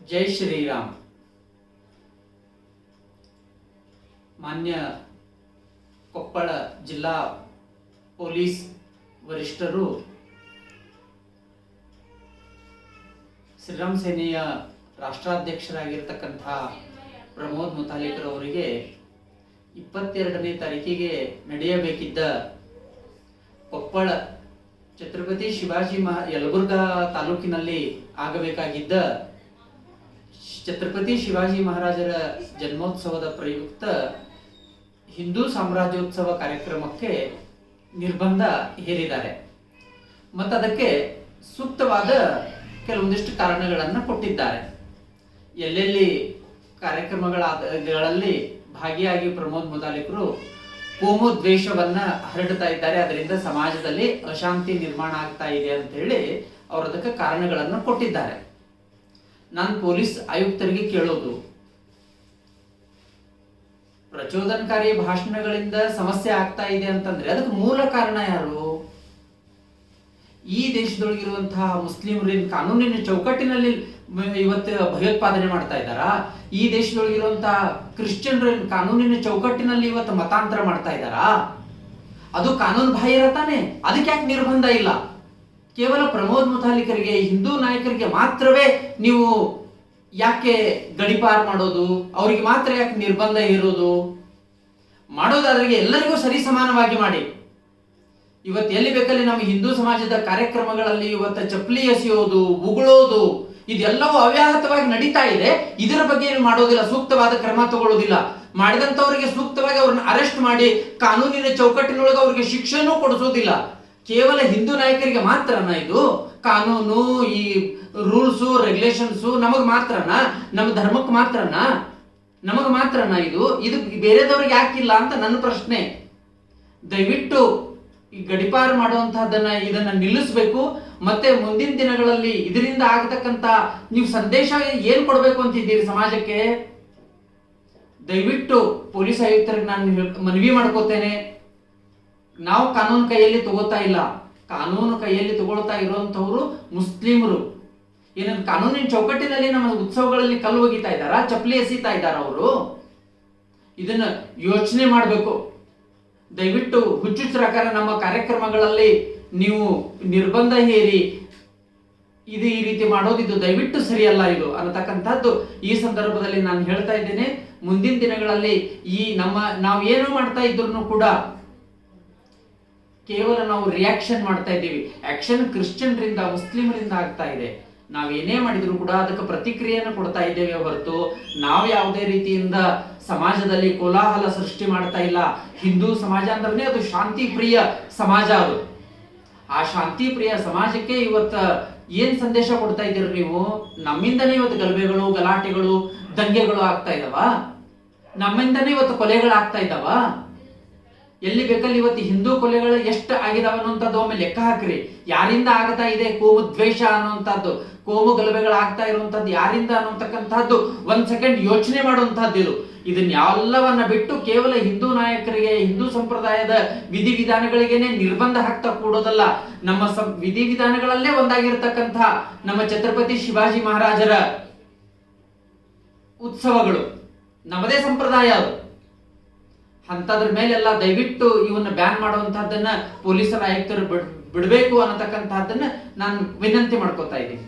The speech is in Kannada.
ಜೈ ಶ್ರೀರಾಮ್. ಮಾನ್ಯ ಕೊಪ್ಪಳ ಜಿಲ್ಲಾ ಪೊಲೀಸ್ ವರಿಷ್ಠರು ಶ್ರೀರಾಮ್ ಸೇನೆಯ ರಾಷ್ಟ್ರಾಧ್ಯಕ್ಷರಾಗಿರ್ತಕ್ಕಂಥ ಪ್ರಮೋದ್ ಮುತಾಲಿಕರ್ ಅವರಿಗೆ 22ನೇ ತಾರೀಕಿಗೆ ನಡೆಯಬೇಕಿದ್ದ ಕೊಪ್ಪಳ ಛತ್ರಪತಿ ಶಿವಾಜಿ ಯಲಬುರ್ಗಾ ತಾಲೂಕಿನಲ್ಲಿ ಆಗಬೇಕಾಗಿದ್ದ ಛತ್ರಪತಿ ಶಿವಾಜಿ ಮಹಾರಾಜರ ಜನ್ಮೋತ್ಸವದ ಪ್ರಯುಕ್ತ ಹಿಂದೂ ಸಾಮ್ರಾಜ್ಯೋತ್ಸವ ಕಾರ್ಯಕ್ರಮಕ್ಕೆ ನಿರ್ಬಂಧ ಹೇರಿದ್ದಾರೆ ಮತ್ತು ಅದಕ್ಕೆ ಸೂಕ್ತವಾದ ಕೆಲವೊಂದಿಷ್ಟು ಕಾರಣಗಳನ್ನು ಕೊಟ್ಟಿದ್ದಾರೆ. ಎಲ್ಲೆಲ್ಲಿ ಕಾರ್ಯಕ್ರಮಗಳಲ್ಲಿ ಭಾಗಿಯಾಗಿ ಪ್ರಮೋದ್ ಮುತಾಲಿಕರು ಕೋಮು ದ್ವೇಷವನ್ನ ಹರಡ್ತಾ ಇದ್ದಾರೆ, ಅದರಿಂದ ಸಮಾಜದಲ್ಲಿ ಅಶಾಂತಿ ನಿರ್ಮಾಣ ಆಗ್ತಾ ಇದೆ ಅಂತ ಹೇಳಿ ಅವರು ಅದಕ್ಕೆ ಕಾರಣಗಳನ್ನು ಕೊಟ್ಟಿದ್ದಾರೆ. ನಾನು ಪೊಲೀಸ್ ಆಯುಕ್ತರಿಗೆ ಕೇಳೋದು, ಪ್ರಚೋದನಕಾರಿ ಭಾಷಣಗಳಿಂದ ಸಮಸ್ಯೆ ಆಗ್ತಾ ಇದೆ ಅಂತಂದ್ರೆ ಅದಕ್ಕೆ ಮೂಲ ಕಾರಣ ಯಾರು? ಈ ದೇಶದೊಳಗಿರುವಂತಹ ಮುಸ್ಲಿಮರಿನ ಕಾನೂನಿನ ಚೌಕಟ್ಟಿನಲ್ಲಿ ಇವತ್ತು ಭಯೋತ್ಪಾದನೆ ಮಾಡ್ತಾ ಇದ್ದಾರಾ? ಈ ದೇಶದೊಳಗಿರುವಂತಹ ಕ್ರಿಶ್ಚಿಯನ್ರ ಕಾನೂನಿನ ಚೌಕಟ್ಟಿನಲ್ಲಿ ಇವತ್ತು ಮತಾಂತರ ಮಾಡ್ತಾ ಇದ್ದಾರಾ? ಅದು ಕಾನೂನು ಬಾಹಿರ ತಾನೆ. ಅದಕ್ಕೆ ಯಾಕೆ ನಿರ್ಬಂಧ ಇಲ್ಲ? ಕೇವಲ ಪ್ರಮೋದ್ ಮುತಾಲಿಕರಿಗೆ, ಹಿಂದೂ ನಾಯಕರಿಗೆ ಮಾತ್ರವೇ ನೀವು ಯಾಕೆ ಗಡಿಪಾರ್ ಮಾಡೋದು? ಅವರಿಗೆ ಮಾತ್ರ ಯಾಕೆ ನಿರ್ಬಂಧ ಇರೋದು? ಮಾಡೋದಾದ್ರೆ ಎಲ್ಲರಿಗೂ ಸರಿ ಸಮಾನವಾಗಿ ಮಾಡಿ. ಇವತ್ತು ಎಲ್ಲಿ ಬೇಕಲ್ಲಿ ನಮ್ಮ ಹಿಂದೂ ಸಮಾಜದ ಕಾರ್ಯಕ್ರಮಗಳಲ್ಲಿ ಇವತ್ತು ಚಪ್ಪಲಿ ಎಸೆಯೋದು, ಉಗುಳೋದು, ಇದೆಲ್ಲವೂ ಅವ್ಯಾಹತವಾಗಿ ನಡೀತಾ ಇದೆ. ಇದರ ಬಗ್ಗೆ ಏನು ಮಾಡೋದಿಲ್ಲ, ಸೂಕ್ತವಾದ ಕ್ರಮ ತಗೊಳ್ಳೋದಿಲ್ಲ. ಮಾಡಿದಂತವರಿಗೆ ಸೂಕ್ತವಾಗಿ ಅವ್ರನ್ನ ಅರೆಸ್ಟ್ ಮಾಡಿ ಕಾನೂನಿನ ಚೌಕಟ್ಟಿನೊಳಗೆ ಅವರಿಗೆ ಶಿಕ್ಷೆನೂ ಕೊಡಿಸೋದಿಲ್ಲ. ಕೇವಲ ಹಿಂದೂ ನಾಯಕರಿಗೆ ಮಾತ್ರನಾ ಇದು ಕಾನೂನು? ಈ ರೂಲ್ಸು ರೆಗ್ಯುಲೇಷನ್ಸು ನಮಗ್ ಮಾತ್ರನಾ? ನಮ್ಮ ಧರ್ಮಕ್ಕೆ ಮಾತ್ರನಾ? ನಮಗ್ ಮಾತ್ರನಾ ಇದು ಬೇರೆದವ್ರಿಗೆ ಯಾಕಿಲ್ಲ ಅಂತ ನನ್ನ ಪ್ರಶ್ನೆ. ದಯವಿಟ್ಟು ಈ ಗಡಿಪಾರು ಮಾಡುವಂತಹದನ್ನ ಇದನ್ನ ನಿಲ್ಲಿಸಬೇಕು. ಮತ್ತೆ ಮುಂದಿನ ದಿನಗಳಲ್ಲಿ ಇದರಿಂದ ಆಗತಕ್ಕಂತ ನೀವು ಸಂದೇಶ ಏನ್ ಕೊಡ್ಬೇಕು ಅಂತಿದ್ದೀರಿ ಸಮಾಜಕ್ಕೆ? ದಯವಿಟ್ಟು ಪೊಲೀಸ್ ಆಯುಕ್ತರಿಗೆ ನಾನು ಮನವಿ ಮಾಡ್ಕೋತೇನೆ, ನಾವು ಕಾನೂನು ಕೈಯಲ್ಲಿ ತಗೋತಾ ಇಲ್ಲ. ಕಾನೂನು ಕೈಯಲ್ಲಿ ತಗೊಳ್ತಾ ಇರುವಂತವ್ರು ಮುಸ್ಲಿಮರು. ಏನಂದ್ರೆ ಕಾನೂನಿನ ಚೌಕಟ್ಟಿನಲ್ಲಿ ನಮ್ಮ ಉತ್ಸವಗಳಲ್ಲಿ ಕಲ್ಲು ಒಗಿತಾ ಇದ್ದಾರಾ, ಚಪ್ಪಲಿ ಎಸಿತಾ ಇದ್ದಾರ ಅವರು? ಇದನ್ನ ಯೋಚನೆ ಮಾಡಬೇಕು. ದಯವಿಟ್ಟು ಹುಚ್ಚುಚ್ಚರಾಕಾರ ನಮ್ಮ ಕಾರ್ಯಕ್ರಮಗಳಲ್ಲಿ ನೀವು ನಿರ್ಬಂಧ ಹೇರಿ ಇದು ಈ ರೀತಿ ಮಾಡೋದಿದ್ದು ದಯವಿಟ್ಟು ಸರಿಯಲ್ಲ ಇದು ಅನ್ನತಕ್ಕಂಥದ್ದು ಈ ಸಂದರ್ಭದಲ್ಲಿ ನಾನು ಹೇಳ್ತಾ ಇದ್ದೇನೆ. ಮುಂದಿನ ದಿನಗಳಲ್ಲಿ ಈ ನಾವು ಏನು ಮಾಡ್ತಾ ಇದ್ರು ಕೂಡ ಕೇವಲ ನಾವು ರಿಯಾಕ್ಷನ್ ಮಾಡ್ತಾ ಇದ್ದೀವಿ. ಆಕ್ಷನ್ ಕ್ರಿಶ್ಚಿಯನ್ರಿಂದ ಮುಸ್ಲಿಮರಿಂದ ಆಗ್ತಾ ಇದೆ. ನಾವೇನೇ ಮಾಡಿದ್ರು ಕೂಡ ಅದಕ್ಕೆ ಪ್ರತಿಕ್ರಿಯೆಯನ್ನು ಕೊಡ್ತಾ ಇದ್ದೇವೆ ಹೊರತು ನಾವು ಯಾವುದೇ ರೀತಿಯಿಂದ ಸಮಾಜದಲ್ಲಿ ಕೋಲಾಹಲ ಸೃಷ್ಟಿ ಮಾಡ್ತಾ ಇಲ್ಲ. ಹಿಂದೂ ಸಮಾಜ ಅಂದ್ರೆ ಅದು ಶಾಂತಿ ಪ್ರಿಯ ಸಮಾಜ. ಅದು ಆ ಶಾಂತಿ ಪ್ರಿಯ ಸಮಾಜಕ್ಕೆ ಇವತ್ತ ಏನ್ ಸಂದೇಶ ಕೊಡ್ತಾ ಇದ್ದೀರಿ ನೀವು? ನಮ್ಮಿಂದನೇ ಇವತ್ತು ಗಲಭೆಗಳು, ಗಲಾಟೆಗಳು, ದಂಗೆಗಳು ಆಗ್ತಾ ಇದಾವ. ನಮ್ಮಿಂದನೇ ಇವತ್ತು ಕೊಲೆಗಳಾಗ್ತಾ ಇದ್ದಾವ. ಎಲ್ಲಿ ಬೇಕಲ್ಲಿ ಇವತ್ತು ಹಿಂದೂ ಕೊಲೆಗಳು ಎಷ್ಟು ಆಗಿದಾವ ಅನ್ನುವಂಥದ್ದು ಒಮ್ಮೆ ಲೆಕ್ಕ ಹಾಕ್ರಿ. ಯಾರಿಂದ ಆಗ್ತಾ ಇದೆ ಕೋಮು ದ್ವೇಷ ಅನ್ನುವಂಥದ್ದು, ಕೋಮು ಗಲಭೆಗಳಾಗ್ತಾ ಇರುವಂತದ್ದು ಯಾರಿಂದ ಅನ್ನುವಂತಕ್ಕಂಥದ್ದು ಒಂದ್ ಸೆಕೆಂಡ್ ಯೋಚನೆ ಮಾಡುವಂತಹದ್ದು ಇದು. ಇದನ್ನ ಎಲ್ಲವನ್ನ ಬಿಟ್ಟು ಕೇವಲ ಹಿಂದೂ ನಾಯಕರಿಗೆ, ಹಿಂದೂ ಸಂಪ್ರದಾಯದ ವಿಧಿವಿಧಾನಗಳಿಗೇನೆ ನಿರ್ಬಂಧ ಹಾಕ್ತಾ ಕೂಡೋದಲ್ಲ. ನಮ್ಮ ವಿಧಿವಿಧಾನಗಳಲ್ಲೇ ಒಂದಾಗಿರ್ತಕ್ಕಂಥ ನಮ್ಮ ಛತ್ರಪತಿ ಶಿವಾಜಿ ಮಹಾರಾಜರ ಉತ್ಸವಗಳು ನಮ್ಮದೇ ಸಂಪ್ರದಾಯ. ಅದು ಅಂತದ್ರ ಮೇಲೆಲ್ಲ ದಯವಿಟ್ಟು ಇವನ್ನ ಬ್ಯಾನ್ ಮಾಡುವಂತಹದ್ದನ್ನ ಪೊಲೀಸರ ಆಯುಕ್ತರು ಬಿಡಬೇಕು ಅನ್ನತಕ್ಕಂಥದ್ದನ್ನ ನಾನು ವಿನಂತಿ ಮಾಡ್ಕೋತಾ ಇದ್ದೀನಿ.